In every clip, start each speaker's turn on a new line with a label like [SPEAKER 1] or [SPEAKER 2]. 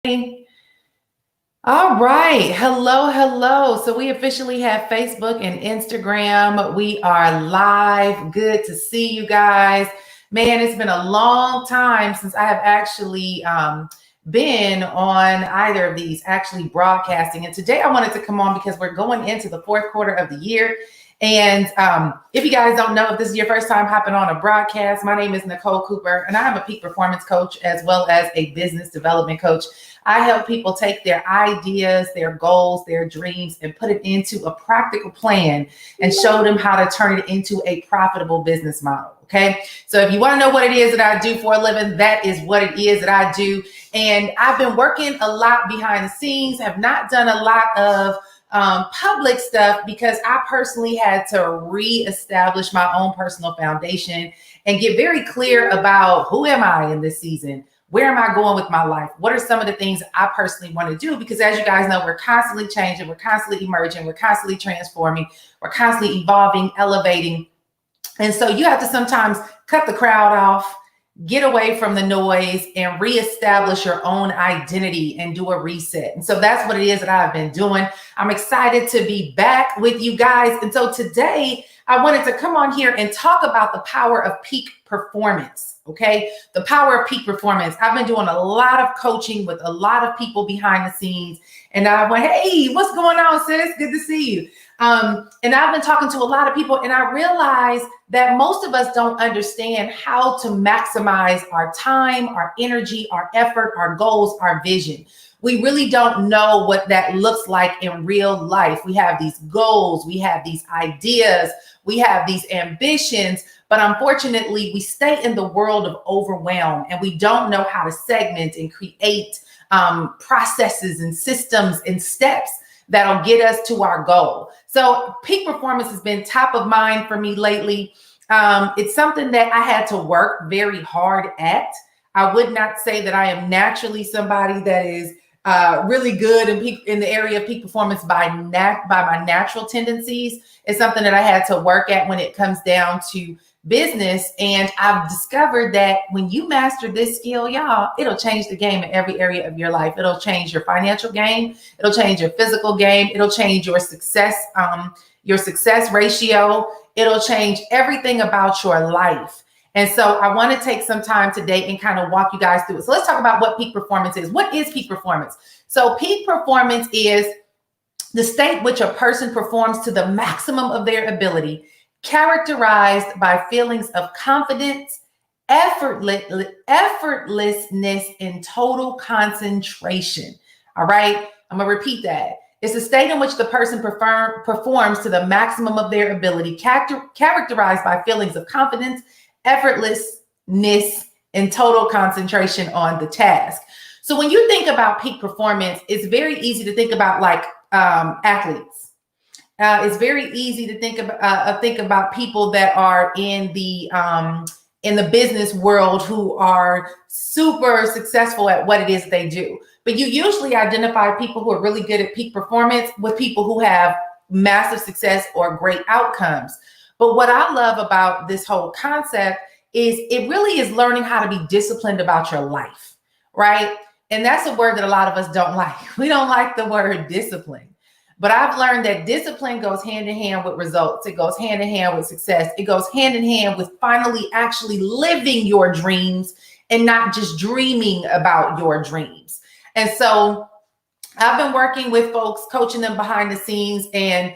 [SPEAKER 1] All right. Hello, hello. So we officially have Facebook and Instagram. We are live. Good to see you guys. Man, it's been a long time since I have actually been on either of these, actually broadcasting. And today I wanted to come on because we're going into the fourth quarter of the year. And if you guys don't know, if this is your first time hopping on a broadcast, my name is Nicole Cooper, and I am a peak performance coach as well as a business development coach. I help people take their ideas, their goals, their dreams, and put it into a practical plan and show them how to turn it into a profitable business model. Okay. So if you want to know what it is that I do for a living, that is what it is that I do. And I've been working a lot behind the scenes, have not done a lot of public stuff because I personally had to reestablish my own personal foundation and get very clear about who am I in this season? Where am I going with my life? What are some of the things I personally want to do? Because as you guys know, we're constantly changing, we're constantly emerging, we're constantly transforming, we're constantly evolving, elevating. And so you have to sometimes cut the crowd off, get away from the noise, and reestablish your own identity and do a reset. And so that's what it is that I've been doing. I'm excited to be back with you guys. And so today I wanted to come on here and talk about the power of peak performance. Okay. The power of peak performance. I've been doing a lot of coaching with a lot of people behind the scenes. And I went, hey, what's going on, sis? Good to see you. And I've been talking to a lot of people, and I realized that most of us don't understand how to maximize our time, our energy, our effort, our goals, our vision. We really don't know what that looks like in real life. We have these goals, we have these ideas, we have these ambitions, but unfortunately, we stay in the world of overwhelm and we don't know how to segment and create processes and systems and steps that'll get us to our goal. So peak performance has been top of mind for me lately. It's something that I had to work very hard at. I would not say that I am naturally somebody that is really good in the area of peak performance by my natural tendencies. It's something that I had to work at when it comes down to business. And I've discovered that when you master this skill, y'all, it'll change the game in every area of your life. It'll change your financial game. It'll change your physical game. It'll change your success ratio. It'll change everything about your life. And so I want to take some time today and kind of walk you guys through it. So let's talk about what peak performance is. What is peak performance? So peak performance is the state which a person performs to the maximum of their ability, characterized by feelings of confidence, effortlessness, and total concentration. All right, I'm going to repeat that. It's a state in which the person performs to the maximum of their ability, characterized by feelings of confidence, effortlessness, and total concentration on the task. So when you think about peak performance, it's very easy to think about like athletes. It's very easy to think about people that are in the business world who are super successful at what it is they do. But you usually identify people who are really good at peak performance with people who have massive success or great outcomes. But what I love about this whole concept is it really is learning how to be disciplined about your life, right? And that's a word that a lot of us don't like. We don't like the word discipline. But I've learned that discipline goes hand in hand with results. It goes hand in hand with success. It goes hand in hand with finally actually living your dreams and not just dreaming about your dreams. And so I've been working with folks, coaching them behind the scenes and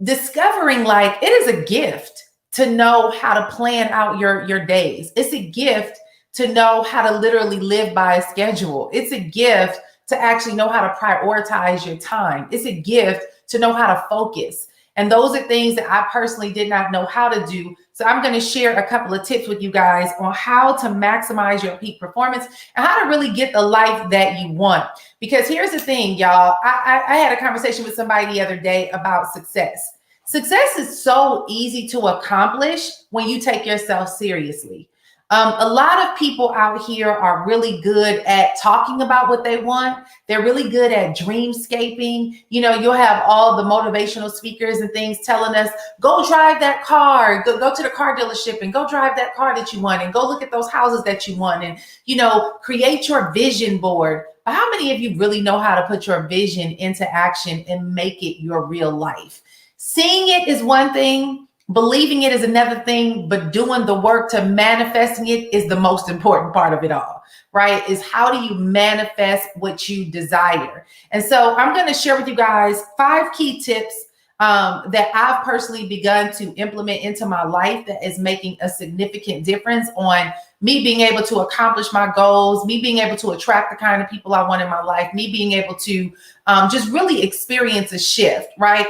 [SPEAKER 1] discovering like it is a gift to know how to plan out your days. It's a gift to know how to literally live by a schedule. It's a gift to actually know how to prioritize your time. It's a gift to know how to focus. And those are things that I personally did not know how to do. So I'm going to share a couple of tips with you guys on how to maximize your peak performance and how to really get the life that you want. Because here's the thing, y'all. I had a conversation with somebody the other day about success. Success is so easy to accomplish when you take yourself seriously. A lot of people out here are really good at talking about what they want. They're really good at dreamscaping. You know, you'll have all the motivational speakers and things telling us, go drive that car, go to the car dealership and go drive that car that you want and go look at those houses that you want and, you know, create your vision board. But how many of you really know how to put your vision into action and make it your real life? Seeing it is one thing. Believing it is another thing, but doing the work to manifesting it is the most important part of it all, right? Is how do you manifest what you desire? And so I'm going to share with you guys 5 key tips that I've personally begun to implement into my life that is making a significant difference on me being able to accomplish my goals, me being able to attract the kind of people I want in my life, me being able to just really experience a shift, right?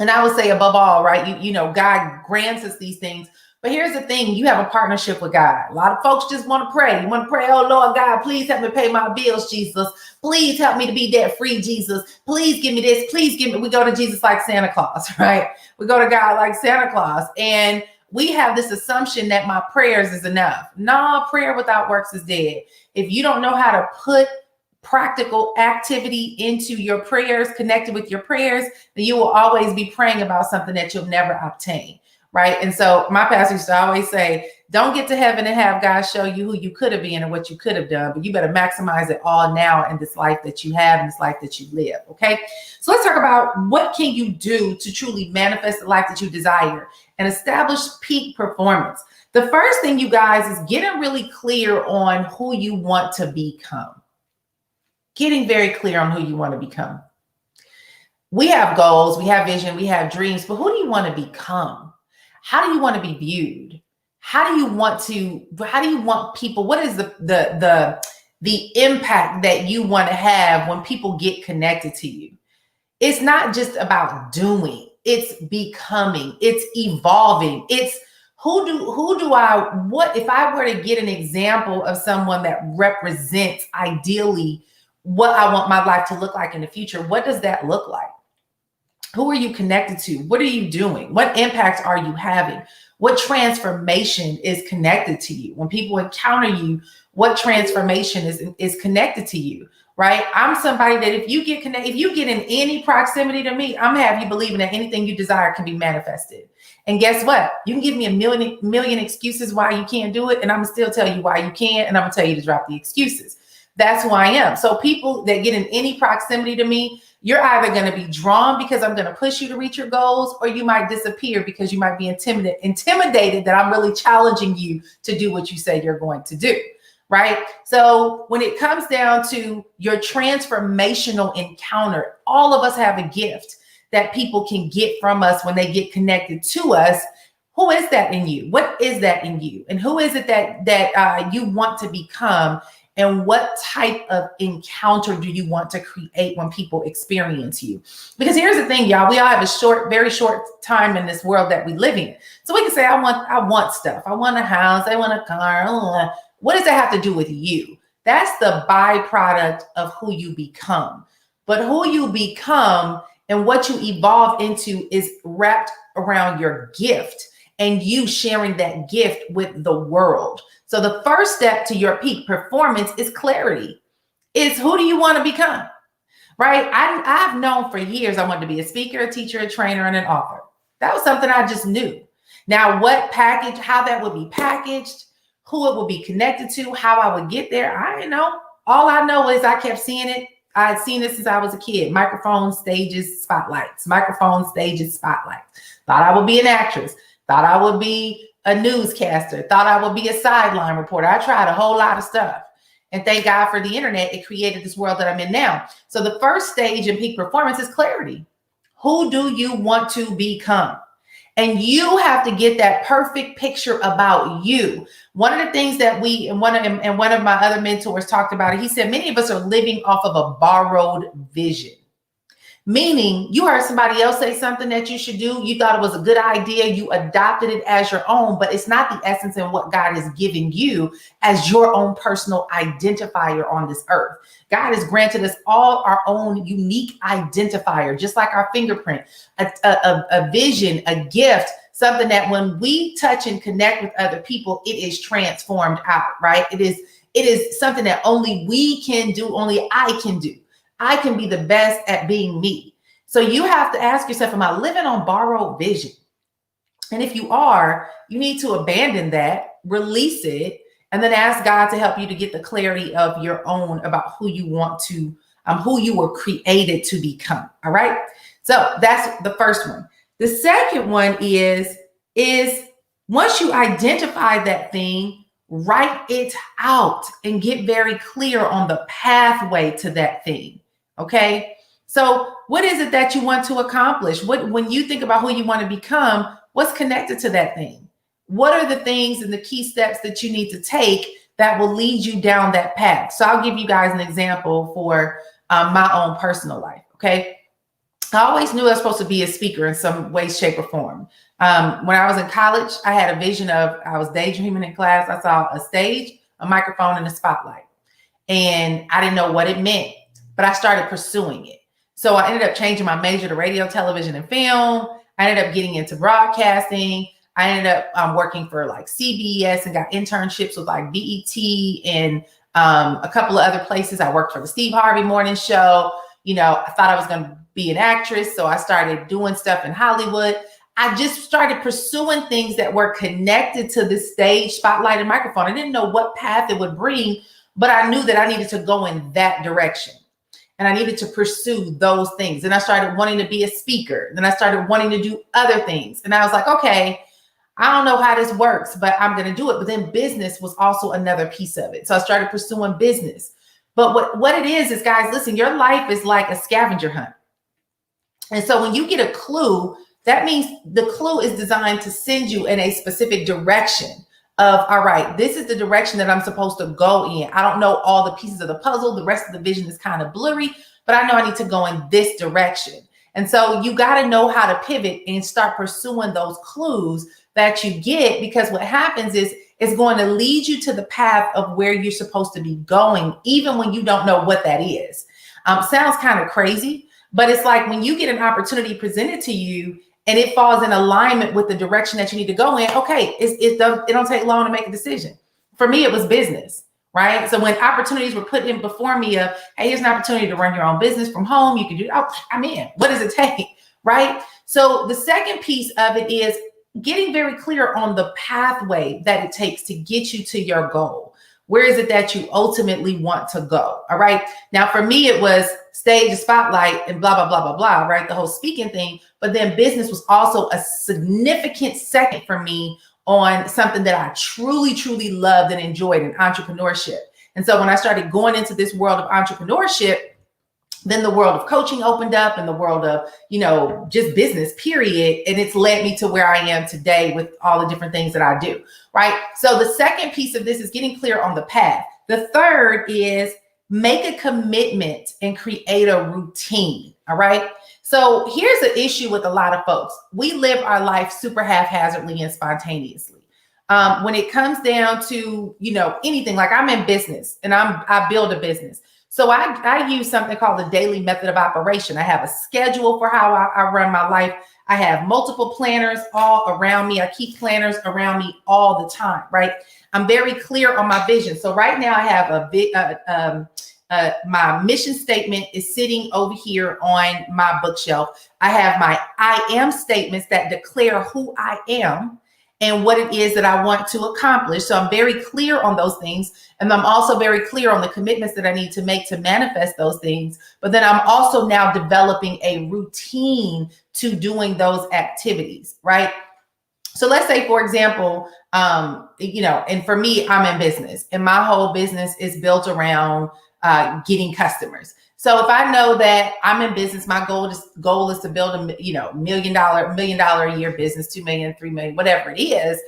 [SPEAKER 1] And I would say above all, right, you know, God grants us these things. But here's the thing, you have a partnership with God. A lot of folks just want to pray. You want to pray, oh, Lord God, please help me pay my bills, Jesus. Please help me to be debt free, Jesus. Please give me this. Please give me. We go to Jesus like Santa Claus, right? We go to God like Santa Claus. And we have this assumption that my prayers is enough. No, prayer without works is dead. If you don't know how to put practical activity into your prayers, connected with your prayers, then you will always be praying about something that you'll never obtain, right? And so my pastor used to always say, don't get to heaven and have God show you who you could have been and what you could have done, but you better maximize it all now in this life that you have, in this life that you live, okay? So let's talk about what can you do to truly manifest the life that you desire and establish peak performance. The first thing, you guys, is getting really clear on who you want to become. Getting very clear on who you want to become. We have goals, we have vision, we have dreams, but who do you want to become? How do you want to be viewed? How do you want people? What is the impact that you want to have when people get connected to you? It's not just about doing, it's becoming, it's evolving. It's what if I were to get an example of someone that represents ideally what I want my life to look like in the future? What does that look like? Who are you connected to? What are you doing? What impact are you having? What transformation is connected to you? When people encounter you, what transformation is connected to you, right? I'm somebody that if you get in any proximity to me, I'm gonna have you believing that anything you desire can be manifested. And guess what? You can give me a million excuses why you can't do it, and I'm gonna still tell you why you can, and I'm gonna tell you to drop the excuses. That's who I am. So people that get in any proximity to me, you're either going to be drawn because I'm going to push you to reach your goals, or you might disappear because you might be intimidated that I'm really challenging you to do what you say you're going to do, right? So when it comes down to your transformational encounter, all of us have a gift that people can get from us when they get connected to us. Who is that in you? What is that in you? And who is it that you want to become? And what type of encounter do you want to create when people experience you? Because here's the thing, y'all, we all have a very short time in this world that we live in. So we can say, I want stuff. I want a house. I want a car. What does that have to do with you? That's the byproduct of who you become. But who you become and what you evolve into is wrapped around your gift and you sharing that gift with the world. So the first step to your peak performance is clarity. Is who do you want to become, right? I've known for years I wanted to be a speaker, a teacher, a trainer, and an author. That was something I just knew. Now, how that would be packaged, who it would be connected to, how I would get there, I didn't know. All I know is I kept seeing it. I had seen it since I was a kid. Microphones, stages, spotlights. Microphones, stages, spotlights. Thought I would be an actress. Thought I would be a newscaster, thought I would be a sideline reporter. I tried a whole lot of stuff. And thank God for the internet, it created this world that I'm in now. So the first stage in peak performance is clarity. Who do you want to become? And you have to get that perfect picture about you. One of the things that one of my other mentors talked about it, he said, many of us are living off of a borrowed vision. Meaning you heard somebody else say something that you should do. You thought it was a good idea. You adopted it as your own, but it's not the essence and what God is giving you as your own personal identifier on this earth. God has granted us all our own unique identifier, just like our fingerprint, a vision, a gift something that when we touch and connect with other people, it is transformed out, right? It is something that only we can do, only I can do. I can be the best at being me. So you have to ask yourself, am I living on borrowed vision? And if you are, you need to abandon that, release it, and then ask God to help you to get the clarity of your own about who you want to, who you were created to become. All right. So that's the first one. The second one is once you identify that thing, write it out and get very clear on the pathway to that thing. Okay. So what is it that you want to accomplish? When you think about who you want to become, what's connected to that thing? What are the things and the key steps that you need to take that will lead you down that path? So I'll give you guys an example for my own personal life. Okay. I always knew I was supposed to be a speaker in some way, shape, or form. When I was in college, I had a vision of, I was daydreaming in class. I saw a stage, a microphone, and a spotlight. And I didn't know what it meant, but I started pursuing it. So I ended up changing my major to radio, television, and film. I ended up getting into broadcasting. I ended up working for like CBS and got internships with like BET and a couple of other places. I worked for the Steve Harvey Morning Show. You know, I thought I was going to be an actress. So I started doing stuff in Hollywood. I just started pursuing things that were connected to the stage, spotlight, and microphone. I didn't know what path it would bring, but I knew that I needed to go in that direction. And I needed to pursue those things. And I started wanting to be a speaker. Then I started wanting to do other things. And I was like, okay, I don't know how this works, but I'm going to do it. But then business was also another piece of it. So I started pursuing business. But what it is, guys, listen, your life is like a scavenger hunt. And so when you get a clue, that means the clue is designed to send you in a specific direction of, all right, this is the direction that I'm supposed to go in. I don't know all the pieces of the puzzle. The rest of the vision is kind of blurry, but I know I need to go in this direction. And so you got to know how to pivot and start pursuing those clues that you get, because what happens is it's going to lead you to the path of where you're supposed to be going, even when you don't know what that is. Sounds kind of crazy, but it's like when you get an opportunity presented to you and it falls in alignment with the direction that you need to go in. Okay, it don't take long to make a decision. For me, it was business, right? So when opportunities were put in before me of, hey, here's an opportunity to run your own business from home. You can do, oh, I'm in. What does it take, right? So the second piece of it is getting very clear on the pathway that it takes to get you to your goal. Where is it that you ultimately want to go? All right. Now, for me, it was stage, spotlight, and blah, blah, blah, blah, blah, right? The whole speaking thing. But then business was also a significant second for me on something that I truly, truly loved and enjoyed in entrepreneurship. And so when I started going into this world of entrepreneurship, then the world of coaching opened up and the world of, just business, period. And it's led me to where I am today with all the different things that I do, right? So the second piece of this is getting clear on the path. The third is make a commitment and create a routine, all right? So here's the issue with a lot of folks. We live our life super haphazardly and spontaneously. When it comes down to, anything, like I'm in business and I build a business. So I use something called the daily method of operation. I have a schedule for how I run my life. I have multiple planners all around me. I keep planners around me all the time, right? I'm very clear on my vision. So right now I have my mission statement is sitting over here on my bookshelf. I have my I am statements that declare who I am and what it is that I want to accomplish. So I'm very clear on those things. And I'm also very clear on the commitments that I need to make to manifest those things. But then I'm also now developing a routine to doing those activities, right? So let's say, for example, and for me, I'm in business and my whole business is built around getting customers. So if I know that I'm in business, my goal is to build a $1 million a year business, 2 million, 3 million, whatever it is.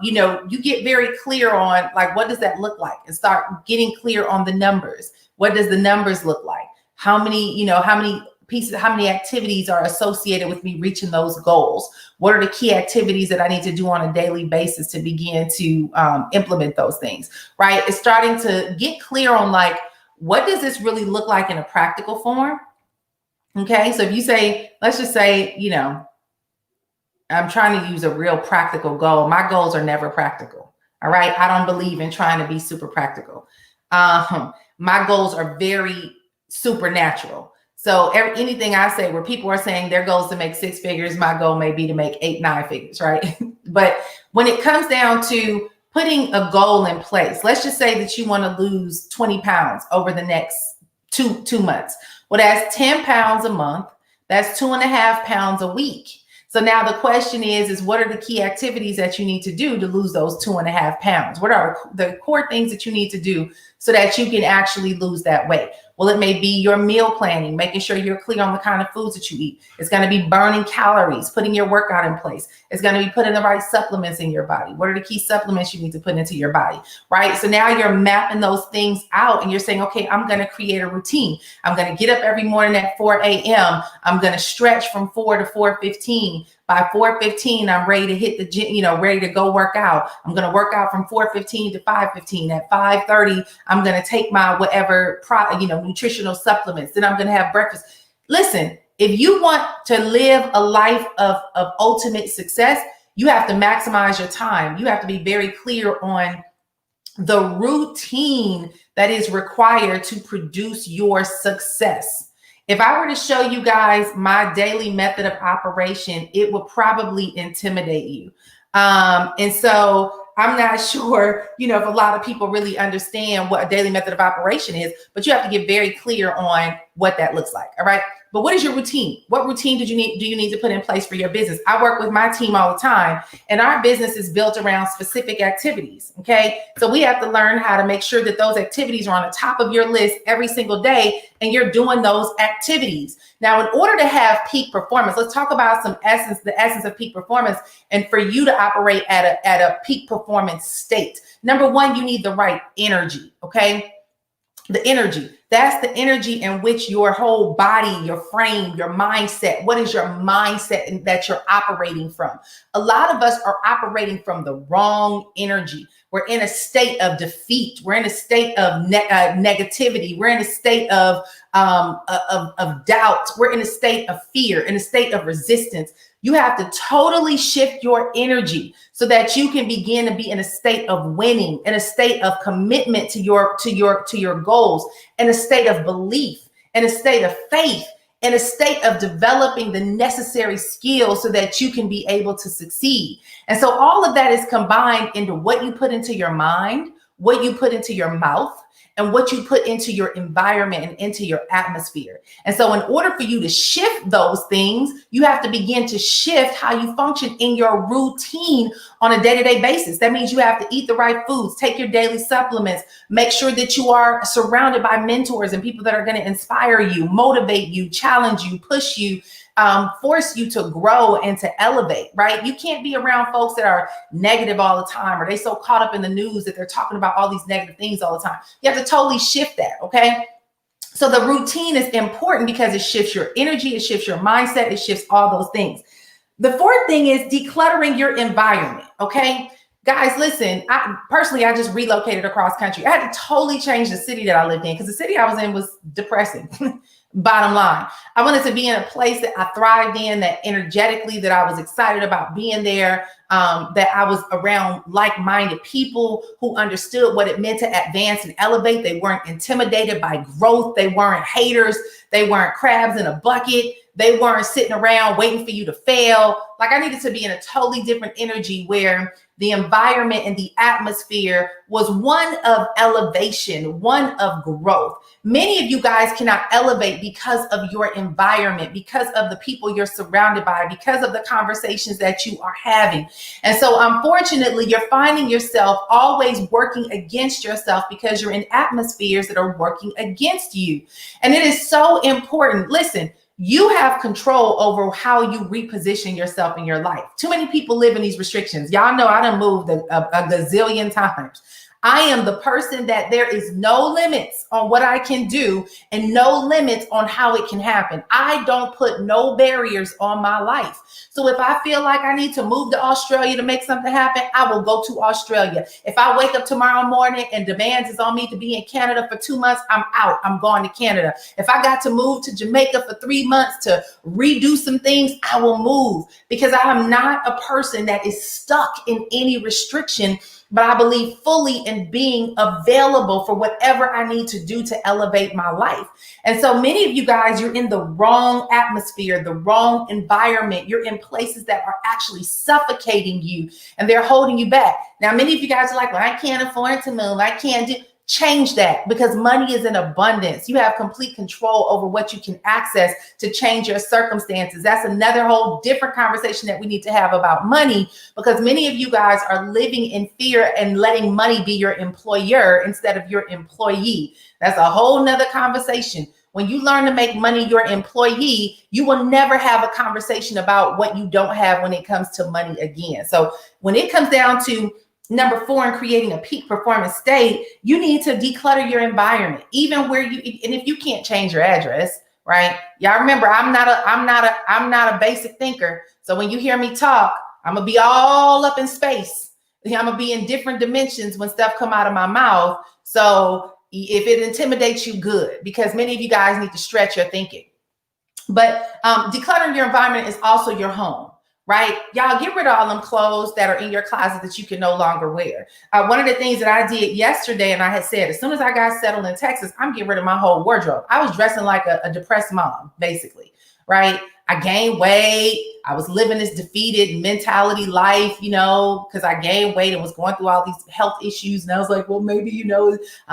[SPEAKER 1] You get very clear on like, what does that look like, and start getting clear on the numbers. What does the numbers look like? How many pieces, how many activities are associated with me reaching those goals? What are the key activities that I need to do on a daily basis to begin to implement those things, right? It's starting to get clear on like, what does this really look like in a practical form? Okay. So if you say, let's just say, I'm trying to use a real practical goal. My goals are never practical. All right. I don't believe in trying to be super practical. My goals are very supernatural. So anything I say where people are saying their goal is to make 6 figures, my goal may be to make 8, 9 figures, right? But when it comes down to putting a goal in place, let's just say that you want to lose 20 pounds over the next two months. Well, that's 10 pounds a month. That's 2.5 pounds a week. So now the question is what are the key activities that you need to do to lose those 2.5 pounds? What are the core things that you need to do so that you can actually lose that weight? Well, it may be your meal planning, making sure you're clear on the kind of foods that you eat. It's going to be burning calories, putting your workout in place. It's going to be putting the right supplements in your body. What are the key supplements you need to put into your body, right? So now you're mapping those things out and you're saying, okay, I'm going to create a routine. I'm going to get up every morning at 4 a.m. I'm going to stretch from 4 to 4:15. By 4:15, I'm ready to hit the gym, ready to go work out. I'm going to work out from 4:15 to 5:15. At 5:30, I'm going to take my whatever, nutritional supplements. Then I'm going to have breakfast. Listen, if you want to live a life of ultimate success, you have to maximize your time. You have to be very clear on the routine that is required to produce your success. If I were to show you guys my daily method of operation, it would probably intimidate you. And so I'm not sure, if a lot of people really understand what a daily method of operation is, but you have to get very clear on what that looks like. All right. But what is your routine? What routine do you need to put in place for your business? I work with my team all the time, and our business is built around specific activities. Okay. So we have to learn how to make sure that those activities are on the top of your list every single day, and you're doing those activities. Now, in order to have peak performance, let's talk about the essence of peak performance, and for you to operate at a peak performance state. Number one, you need the right energy. Okay. The energy. That's the energy in which your whole body, your frame, your mindset, what is your mindset that you're operating from? A lot of us are operating from the wrong energy. We're in a state of defeat. We're in a state of negativity. We're in a state of doubt. We're in a state of fear, in a state of resistance. You have to totally shift your energy so that you can begin to be in a state of winning, in a state of commitment to your goals, in a state of belief, in a state of faith, in a state of developing the necessary skills so that you can be able to succeed. And so all of that is combined into what you put into your mind, what you put into your mouth, and what you put into your environment and into your atmosphere. And so in order for you to shift those things, you have to begin to shift how you function in your routine on a day-to-day basis. That means you have to eat the right foods, take your daily supplements, make sure that you are surrounded by mentors and people that are going to inspire you, motivate you, challenge you, push you, force you to grow and to elevate, right? You can't be around folks that are negative all the time, or they so caught up in the news that they're talking about all these negative things all the time. You have to totally shift that, okay? So the routine is important because it shifts your energy, it shifts your mindset, it shifts all those things. The fourth thing is decluttering your environment, okay? Guys, listen, I just relocated across country. I had to totally change the city that I lived in because the city I was in was depressing. Bottom line, I wanted to be in a place that I thrived in, that energetically, that I was excited about being there, that I was around like-minded people who understood what it meant to advance and elevate. They weren't intimidated by growth. They weren't haters. They weren't crabs in a bucket. They weren't sitting around waiting for you to fail. Like, I needed to be in a totally different energy where the environment and the atmosphere was one of elevation, one of growth. Many of you guys cannot elevate because of your environment, because of the people you're surrounded by, because of the conversations that you are having. And so unfortunately, you're finding yourself always working against yourself because you're in atmospheres that are working against you. And it is so important. Listen, you have control over how you reposition yourself in your life. Too many people live in these restrictions. Y'all know I done moved a gazillion times. I am the person that there is no limits on what I can do and no limits on how it can happen. I don't put no barriers on my life. So if I feel like I need to move to Australia to make something happen, I will go to Australia. If I wake up tomorrow morning and demands is on me to be in Canada for 2 months, I'm out. I'm going to Canada. If I got to move to Jamaica for 3 months to redo some things, I will move, because I am not a person that is stuck in any restriction, but I believe fully in being available for whatever I need to do to elevate my life. And so many of you guys, you're in the wrong atmosphere, the wrong environment. You're in places that are actually suffocating you and they're holding you back. Now, many of you guys are like, well, I can't afford to move. I can't do. Change that, because money is in abundance. You have complete control over what you can access to change your circumstances. That's another whole different conversation that we need to have about money, because many of you guys are living in fear and letting money be your employer instead of your employee. That's a whole nother conversation. When you learn to make money your employee, you will never have a conversation about what you don't have when it comes to money again. So when it comes down to number 4, in creating a peak performance state, you need to declutter your environment, even where you, and if you can't change your address, right? Y'all remember, I'm not a basic thinker. So when you hear me talk, I'm gonna be all up in space. I'm gonna be in different dimensions when stuff come out of my mouth. So if it intimidates you, good, because many of you guys need to stretch your thinking. But decluttering your environment is also your home. Right? Y'all get rid of all them clothes that are in your closet that you can no longer wear. One of the things that I did yesterday, and I had said, as soon as I got settled in Texas, I'm getting rid of my whole wardrobe. I was dressing like a depressed mom, basically, right? I gained weight. I was living this defeated mentality life, because I gained weight and was going through all these health issues. And I was like, well, maybe, I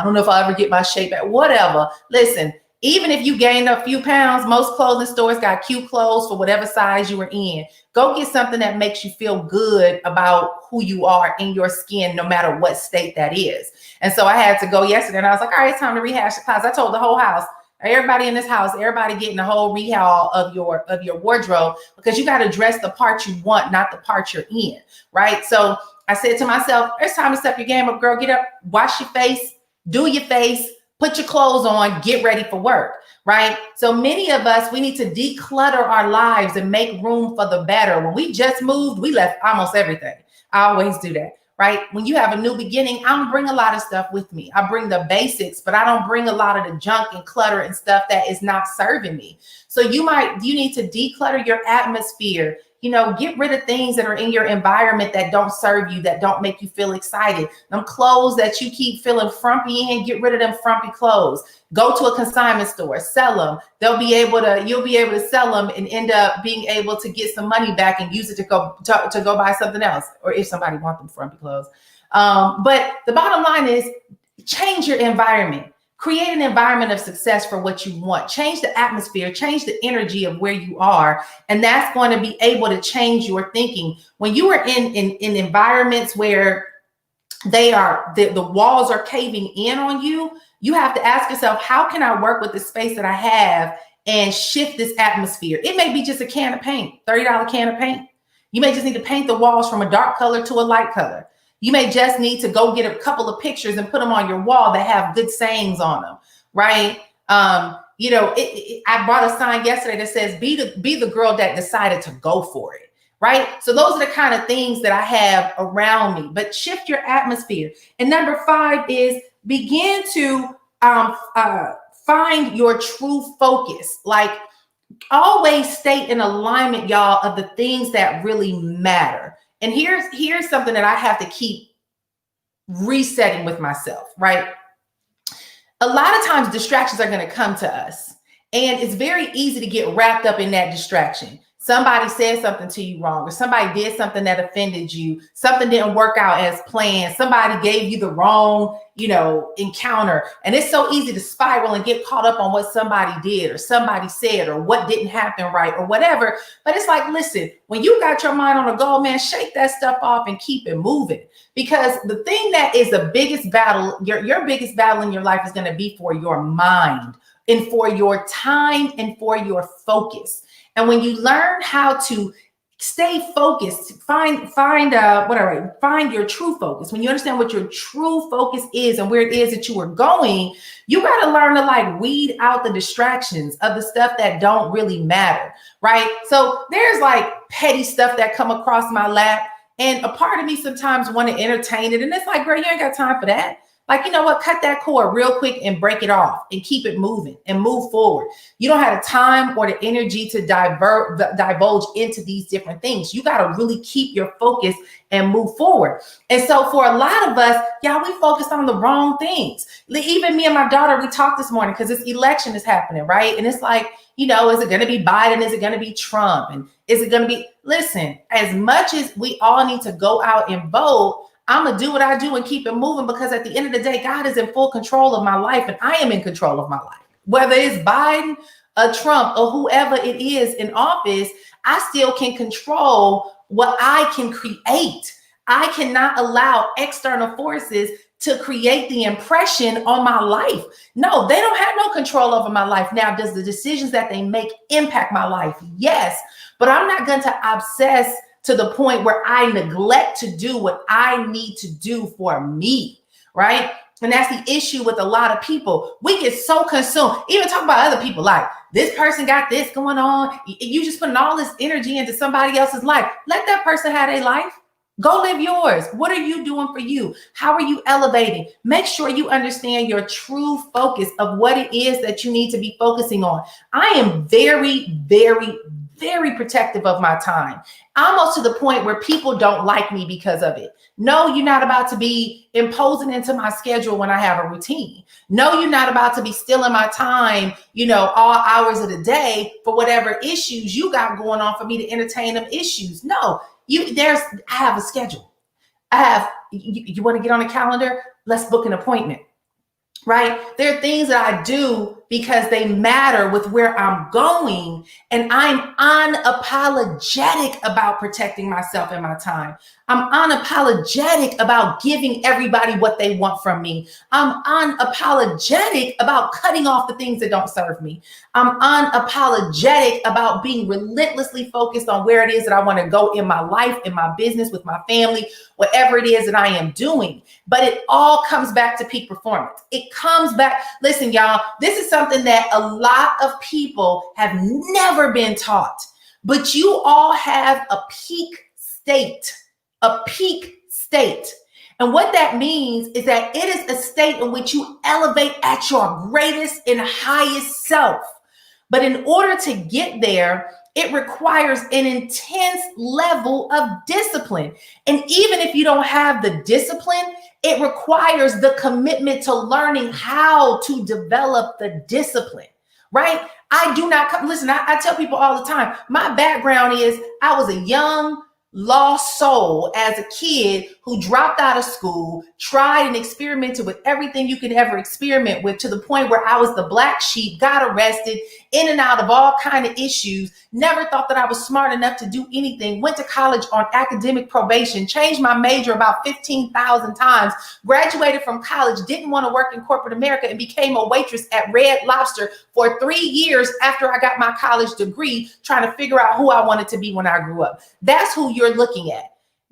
[SPEAKER 1] don't know if I'll ever get my shape back, whatever. Listen, even if you gained a few pounds, most clothing stores got cute clothes for whatever size you were in. Go get something that makes you feel good about who you are in your skin, no matter what state that is. And so I had to go yesterday, and I was like, all right, it's time to rehash the closet. I told the whole house, everybody in this house, everybody getting the whole rehaul of your wardrobe, because you got to dress the part you want, not the part you're in, right? So I said to myself, it's time to step your game up, girl. Get up, wash your face, do your face, put your clothes on, get ready for work, right? So many of us, we need to declutter our lives and make room for the better. When we just moved, we left almost everything. I always do that, right? When you have a new beginning, I don't bring a lot of stuff with me. I bring the basics, but I don't bring a lot of the junk and clutter and stuff that is not serving me. So you need to declutter your atmosphere. Get rid of things that are in your environment that don't serve you, that don't make you feel excited. Them clothes that you keep feeling frumpy in, get rid of them frumpy clothes. Go to a consignment store, sell them. You'll be able to sell them and end up being able to get some money back and use it to go buy something else, or if somebody wants them frumpy clothes. But the bottom line is, change your environment. Create an environment of success for what you want. Change the atmosphere, change the energy of where you are. And that's going to be able to change your thinking. When you are in environments where the walls are caving in on you, you have to ask yourself, how can I work with the space that I have and shift this atmosphere? It may be just a can of paint, $30 can of paint. You may just need to paint the walls from a dark color to a light color. You may just need to go get a couple of pictures and put them on your wall that have good sayings on them, right? I bought a sign yesterday that says, be the girl that decided to go for it, right? So those are the kind of things that I have around me, but shift your atmosphere. And number 5 is begin to find your true focus. Like, always stay in alignment, y'all, of the things that really matter. And here's something that I have to keep resetting with myself, right? A lot of times distractions are going to come to us, and it's very easy to get wrapped up in that distraction. Somebody said something to you wrong, or somebody did something that offended you. Something didn't work out as planned. Somebody gave you the wrong, encounter. And it's so easy to spiral and get caught up on what somebody did or somebody said or what didn't happen right or whatever. But it's like, listen, when you got your mind on a goal, man, shake that stuff off and keep it moving. Because the thing that is the biggest battle, your biggest battle in your life is going to be for your mind and for your time and for your focus. And when you learn how to Stay focused. Find your true focus. When you understand what your true focus is and where it is that you are going, you got to learn to like weed out the distractions of the stuff that don't really matter, right? So there's like petty stuff that come across my lap, and a part of me sometimes want to entertain it, and it's like, girl, you ain't got time for that. Like, you know what? Cut that cord real quick and break it off and keep it moving and move forward. You don't have the time or the energy to divulge into these different things. You got to really keep your focus and move forward. And so for a lot of us, y'all, we focused on the wrong things. Even me and my daughter, we talked this morning because this election is happening, right? And it's like, you know, is it going to be Biden? Is it going to be Trump? And is it going to be, listen, as much as we all need to go out and vote, I'm going to do what I do and keep it moving, because at the end of the day, God is in full control of my life and I am in control of my life. Whether it's Biden, Trump, or whoever it is in office, I still can control what I can create. I cannot allow external forces to create the impression on my life. No, they don't have no control over my life. Now, does the decisions that they make impact my life? Yes, but I'm not going to obsess to the point where I neglect to do what I need to do for me, right? And that's the issue with a lot of people. We get so consumed, even talk about other people, like this person got this going on. You just putting all this energy into somebody else's life. Let that person have their life. Go live yours. What are you doing for you? How are you elevating? Make sure you understand your true focus of what it is that you need to be focusing on. I am very, very, very protective of my time, almost to the point where people don't like me because of it. No, you're not about to be imposing into my schedule when I have a routine. No, you're not about to be stealing my time, you know, all hours of the day for whatever issues you got going on for me to entertain them issues. No, I have a schedule. You want to get on a calendar? Let's book an appointment. Right? There are things that I do because they matter with where I'm going, and I'm unapologetic about protecting myself and my time. I'm unapologetic about giving everybody what they want from me. I'm unapologetic about cutting off the things that don't serve me. I'm unapologetic about being relentlessly focused on where it is that I want to go in my life, in my business, with my family, whatever it is that I am doing. But it all comes back to peak performance. It comes back. Listen, y'all, this is something that a lot of people have never been taught, but you all have a peak state. A peak state. And what that means is that it is a state in which you elevate at your greatest and highest self. But in order to get there, it requires an intense level of discipline. And even if you don't have the discipline, it requires the commitment to learning how to develop the discipline, right? I do not come, listen, I tell people all the time, my background is I was a young, lost soul as a kid who dropped out of school, tried and experimented with everything you could ever experiment with, to the point where I was the black sheep, got arrested, in and out of all kind of issues, never thought that I was smart enough to do anything, went to college on academic probation, changed my major about 15,000 times, graduated from college, didn't want to work in corporate America, and became a waitress at Red Lobster for 3 years after I got my college degree, trying to figure out who I wanted to be when I grew up. That's who you're looking at.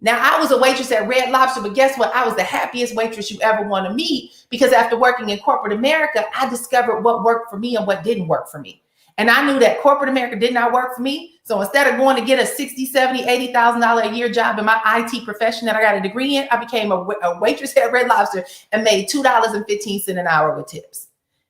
[SPEAKER 1] Now, I was a waitress at Red Lobster, but guess what? I was the happiest waitress you ever want to meet, because after working in corporate America, I discovered what worked for me and what didn't work for me. And I knew that corporate America did not work for me. So instead of going to get a $60,000, $70,000, $80,000 a year job in my IT profession that I got a degree in, I became a waitress at Red Lobster and made $2.15 an hour with tips.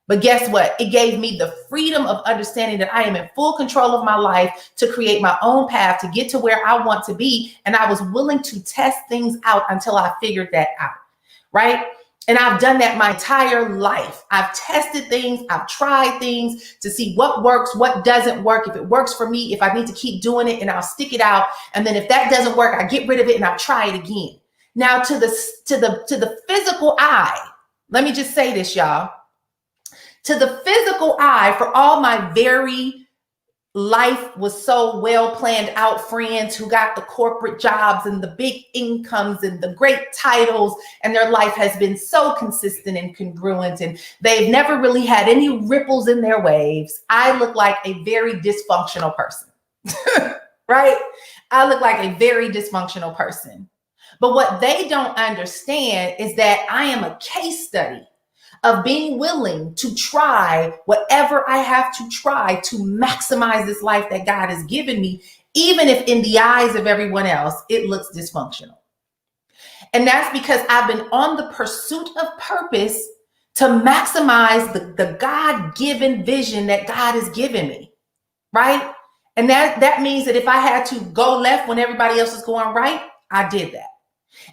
[SPEAKER 1] But guess what? It gave me the freedom of understanding that I am in full control of my life to create my own path, to get to where I want to be. And I was willing to test things out until I figured that out, right? And I've done that my entire life. I've tested things. I've tried things to see what works, what doesn't work. If it works for me, if I need to keep doing it, and I'll stick it out. And then if that doesn't work, I get rid of it and I'll try it again. Now to the physical eye, let me just say this, y'all. To the physical eye, for all my very life was so well planned out friends who got the corporate jobs and the big incomes and the great titles, and their life has been so consistent and congruent, and they've never really had any ripples in their waves, I look like a very dysfunctional person. right? I look like a very dysfunctional person. But what they don't understand is that I am a case study of being willing to try whatever I have to try to maximize this life that God has given me, even if in the eyes of everyone else, it looks dysfunctional. And that's because I've been on the pursuit of purpose to maximize the God-given vision that God has given me, right? And that means that if I had to go left when everybody else is going right, I did that.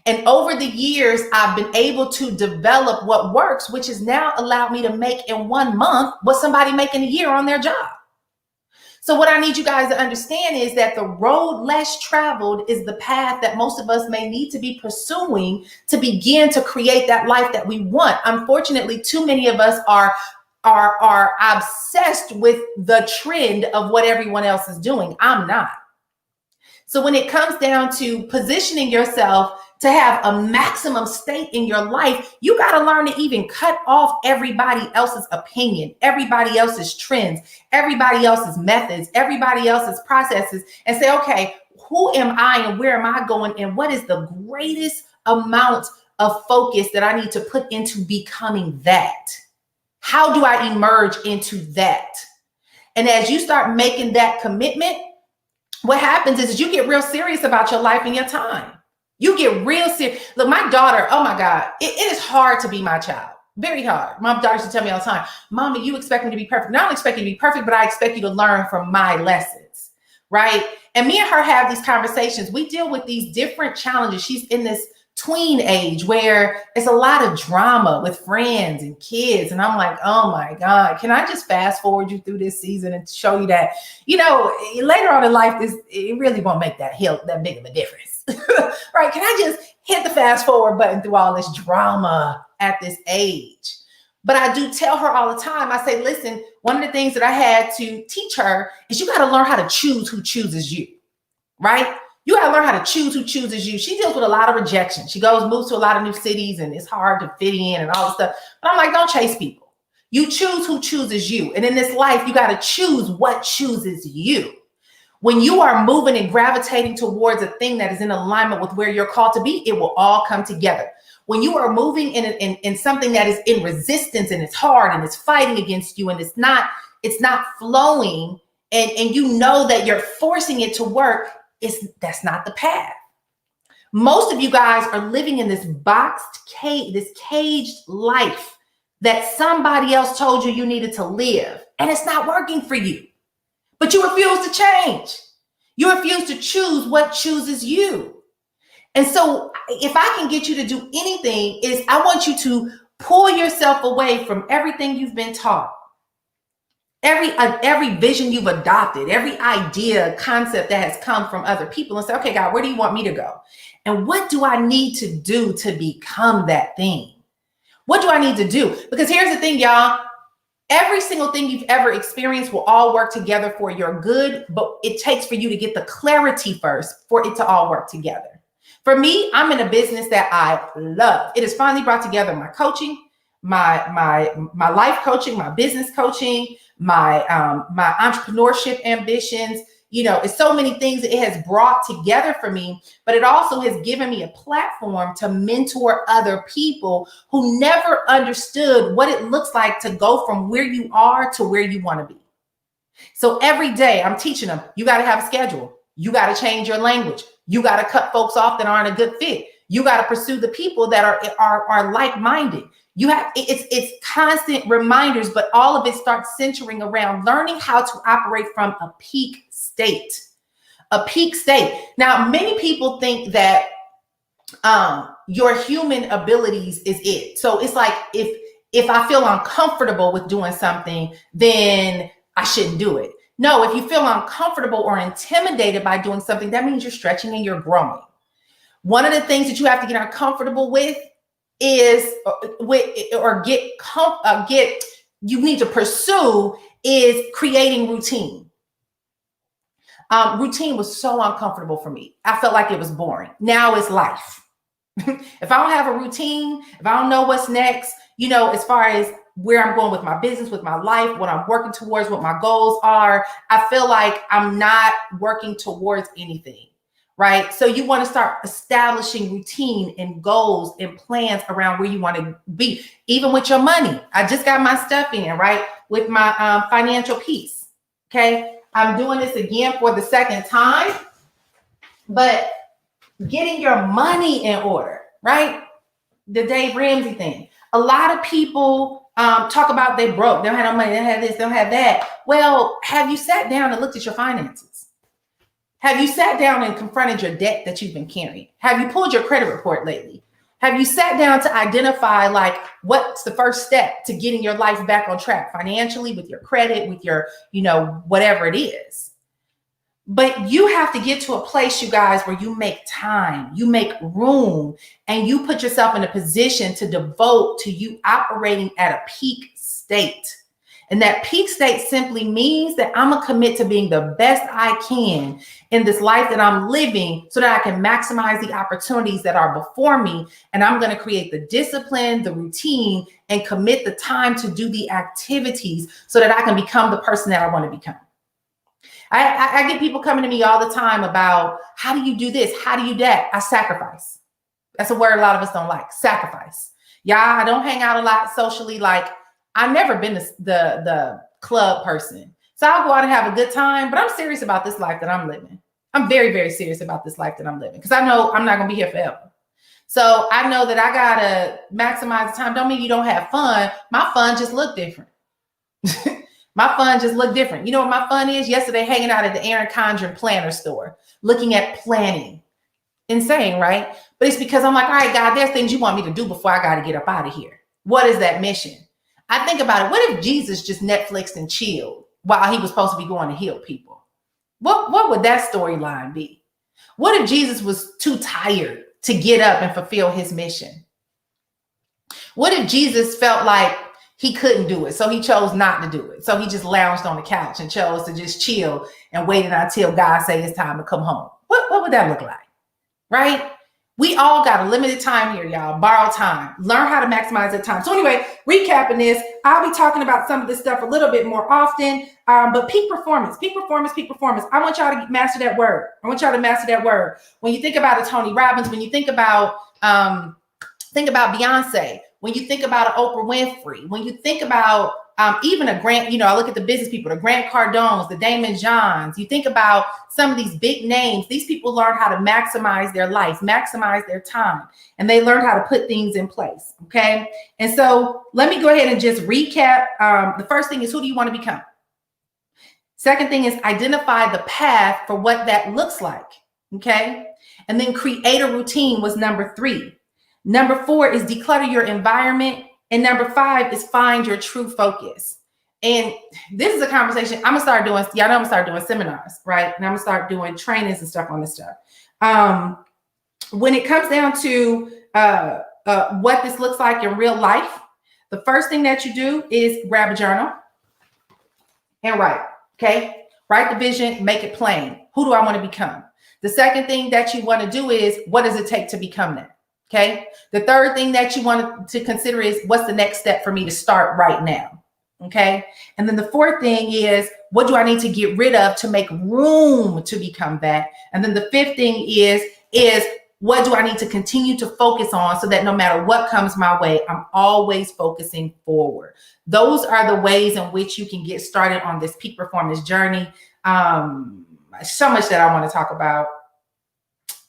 [SPEAKER 1] And over the years, I've been able to develop what works, which has now allowed me to make in 1 month what somebody make in a year on their job. So what I need you guys to understand is that the road less traveled is the path that most of us may need to be pursuing to begin to create that life that we want. Unfortunately, too many of us are obsessed with the trend of what everyone else is doing. I'm not. So when it comes down to positioning yourself to have a maximum state in your life, you got to learn to even cut off everybody else's opinion, everybody else's trends, everybody else's methods, everybody else's processes, and say, okay, who am I and where am I going? And what is the greatest amount of focus that I need to put into becoming that? How do I emerge into that? And as you start making that commitment, what happens is you get real serious about your life and your time. You get real serious. Look, my daughter, oh my God, it is hard to be my child. Very hard. My daughter used to tell me all the time, Mommy, you expect me to be perfect. No, I don't expect you to be perfect, but I expect you to learn from my lessons, right? And me and her have these conversations. We deal with these different challenges. She's in this tween age where it's a lot of drama with friends and kids. And I'm like, oh my God, can I just fast forward you through this season and show you that, later on in life, it really won't make that big of a difference. Right? Can I just hit the fast forward button through all this drama at this age? But I do tell her all the time, I say, listen, one of the things that I had to teach her is you got to learn how to choose who chooses you, right? You got to learn how to choose who chooses you. She deals with a lot of rejection. She moves to a lot of new cities and it's hard to fit in and all this stuff. But I'm like, don't chase people. You choose who chooses you. And in this life, you got to choose what chooses you. When you are moving and gravitating towards a thing that is in alignment with where you're called to be, it will all come together. When you are moving in something that is in resistance and it's hard and it's fighting against you and it's not flowing and you know that you're forcing it to work, that's not the path. Most of you guys are living in this this caged life that somebody else told you needed to live, and it's not working for you. But you refuse to change. You refuse to choose what chooses you. And so if I can get you to do anything, is I want you to pull yourself away from everything you've been taught. Every vision you've adopted, every idea, concept that has come from other people, and say, okay, God, where do you want me to go? And what do I need to do to become that thing? What do I need to do? Because here's the thing, y'all. Every single thing you've ever experienced will all work together for your good, but it takes for you to get the clarity first for it to all work together. For me, I'm in a business that I love. It has finally brought together my coaching, my life coaching, my business coaching, my entrepreneurship ambitions. It's so many things that it has brought together for me, but it also has given me a platform to mentor other people who never understood what it looks like to go from where you are to where you want to be. So every day I'm teaching them, you got to have a schedule. You got to change your language. You got to cut folks off that aren't a good fit. You got to pursue the people that are like-minded. It's constant reminders, but all of it starts centering around learning how to operate from a peak state. A peak state. Now, many people think that your human abilities is it. So it's like if I feel uncomfortable with doing something, then I shouldn't do it. No, if you feel uncomfortable or intimidated by doing something, that means you're stretching and you're growing. One of the things that you have to get uncomfortable with is you need to pursue is creating routine. Routine was so uncomfortable for me. I felt like it was boring. Now it's life. If I don't have a routine, if I don't know what's next, as far as where I'm going with my business, with my life, what I'm working towards, what my goals are, I feel like I'm not working towards anything, right? So you want to start establishing routine and goals and plans around where you want to be, even with your money. I just got my stuff in, right? With my financial piece, okay? I'm doing this again for the second time, but getting your money in order, right? The Dave Ramsey thing. A lot of people talk about they broke, they don't have no money, they don't have this, they don't have that. Well, have you sat down and looked at your finances? Have you sat down and confronted your debt that you've been carrying? Have you pulled your credit report lately? Have you sat down to identify like what's the first step to getting your life back on track financially, with your credit, with your, whatever it is? But you have to get to a place, you guys, where you make time, you make room, and you put yourself in a position to devote to you operating at a peak state. And that peak state simply means that I'm going to commit to being the best I can in this life that I'm living so that I can maximize the opportunities that are before me. And I'm going to create the discipline, the routine, and commit the time to do the activities so that I can become the person that I want to become. I get people coming to me all the time about, how do you do this? How do you do that? I sacrifice. That's a word a lot of us don't like. Sacrifice. Yeah, I don't hang out a lot socially. Like, I've never been the club person. So I'll go out and have a good time, but I'm serious about this life that I'm living. I'm very, very serious about this life that I'm living because I know I'm not going to be here forever. So I know that I got to maximize the time. Don't mean you don't have fun. My fun just look different. My fun just look different. You know what my fun is? Yesterday, hanging out at the Erin Condren planner store, looking at planning. Insane, right? But it's because I'm like, all right, God, there's things you want me to do before I got to get up out of here. What is that mission? I think about it. What if Jesus just Netflixed and chilled while he was supposed to be going to heal people? What would that storyline be? What if Jesus was too tired to get up and fulfill his mission? What if Jesus felt like he couldn't do it, so he chose not to do it? So he just lounged on the couch and chose to just chill and waited until God said it's time to come home. What would that look like? Right? We all got a limited time here, y'all. Borrow time. Learn how to maximize that time. So anyway, recapping this, I'll be talking about some of this stuff a little bit more often, but peak performance. I want y'all to master that word. When you think about a Tony Robbins, when you think about Beyonce, when you think about Oprah Winfrey, when you think about even a Grant, I look at the business people, the Grant Cardones, the Damon Johns, you think about some of these big names. These people learned how to maximize their life, maximize their time, and they learned how to put things in place, okay? And so let me go ahead and just recap. The first thing is, who do you want to become? Second thing is, identify the path for what that looks like, okay? And then create a routine was number 3. Number 4 is declutter your environment. And number 5 is find your true focus. And this is a conversation I'm gonna start doing. Y'all know I'm gonna start doing seminars, right? And I'm gonna start doing trainings and stuff on this stuff. When it comes down to what this looks like in real life, the first thing that you do is grab a journal and write. Okay, write the vision, make it plain. Who do I want to become? The second thing that you want to do is, what does it take to become that? Okay. The third thing that you want to consider is, what's the next step for me to start right now? Okay. And then the fourth thing is, what do I need to get rid of to make room to become that? And then the fifth thing is what do I need to continue to focus on so that no matter what comes my way, I'm always focusing forward. Those are the ways in which you can get started on this peak performance journey. So much that I want to talk about,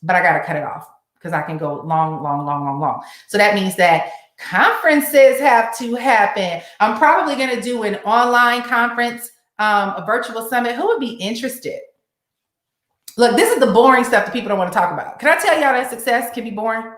[SPEAKER 1] but I got to cut it off, because I can go long. So that means that conferences have to happen. I'm probably going to do an online conference, a virtual summit. Who would be interested? Look, this is the boring stuff that people don't want to talk about. Can I tell y'all that success can be boring?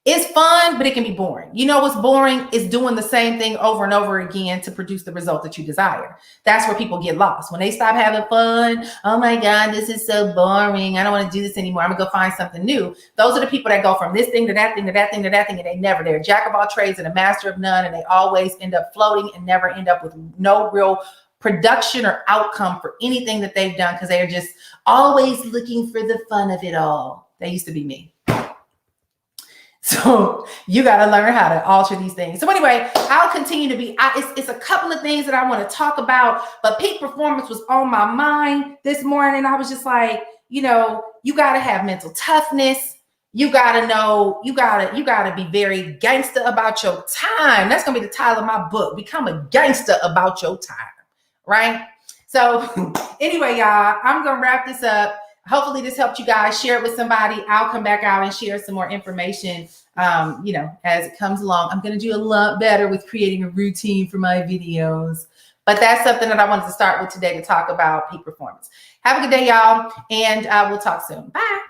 [SPEAKER 1] It's fun, but it can be boring. You know what's boring is doing the same thing over and over again to produce the result that you desire. That's where people get lost. When they stop having fun, oh my God, this is so boring. I don't want to do this anymore. I'm gonna go find something new. Those are the people that go from this thing to that thing to that thing to that thing, and they're a jack of all trades and a master of none, and they always end up floating and never end up with no real production or outcome for anything that they've done, because they are just always looking for the fun of it all. That used to be me. So you got to learn how to alter these things. So anyway, I'll continue to be, it's a couple of things that I want to talk about, but peak performance was on my mind this morning. I was just like, you know, you got to have mental toughness. You got to know, you got to be very gangster about your time. That's going to be the title of my book. Become a gangster about your time. Right? So anyway, y'all, I'm going to wrap this up. Hopefully this helped you guys. Share it with somebody. I'll come back out and share some more information, you know, as it comes along. I'm going to do a lot better with creating a routine for my videos. But that's something that I wanted to start with today to talk about peak performance. Have a good day, y'all. And we'll talk soon. Bye.